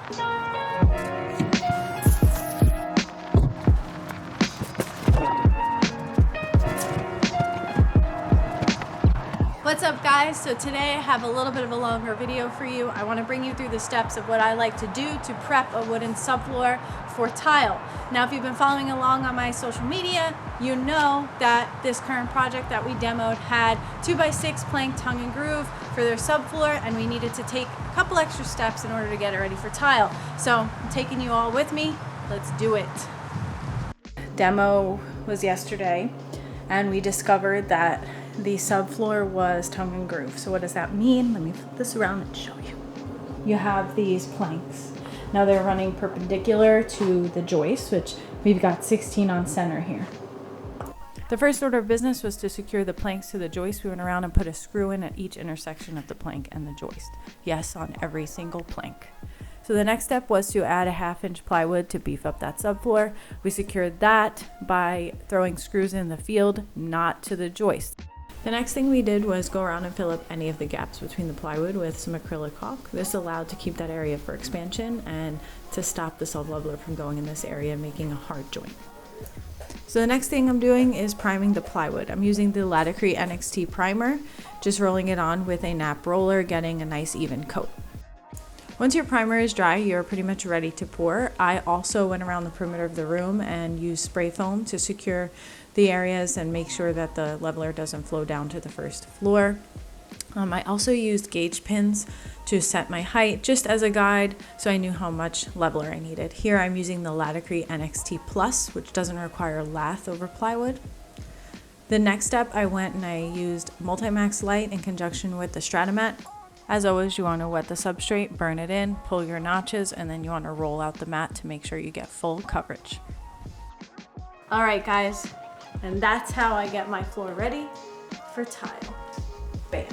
What's up guys? So today I have a little bit of a longer video for you. I want to bring you through the steps of what I like to do to prep a wooden subfloor for tile. Now if you've been following along on my social media, you know that this current project that we demoed had 2x6 plank tongue and groove for their subfloor, and we needed to take a couple extra steps in order to get it ready for tile. So I'm taking you all with me. Let's do it. Demo was yesterday and we discovered that the subfloor was tongue and groove. So what does that mean? Let me flip this around and show you. You have these planks. Now they're running perpendicular to the joist, which we've got 16 on center here. The first order of business was to secure the planks to the joist. We went around and put a screw in at each intersection of the plank and the joist. Yes, on every single plank. So the next step was to add a 1/2 inch plywood to beef up that subfloor. We secured that by throwing screws in the field, not to the joist. The next thing we did was go around and fill up any of the gaps between the plywood with some acrylic caulk. This allowed to keep that area for expansion and to stop the sub-leveler from going in this area and making a hard joint. So the next thing I'm doing is priming the plywood. I'm using the LATICRETE NXT primer, just rolling it on with a nap roller, getting a nice even coat. Once your primer is dry, you're pretty much ready to pour. I also went around the perimeter of the room and used spray foam to secure the areas and make sure that the leveler doesn't flow down to the first floor. I also used gauge pins to set my height just as a guide, so I knew how much leveler I needed. Here I'm using the LATICRETE NXT Plus, which doesn't require lath over plywood. The next step, I went and I used Multimax Lite in conjunction with the Stratamat. As always, you want to wet the substrate, burn it in, pull your notches, and then you want to roll out the mat to make sure you get full coverage. All right, guys, and that's how I get my floor ready for tile. Bam.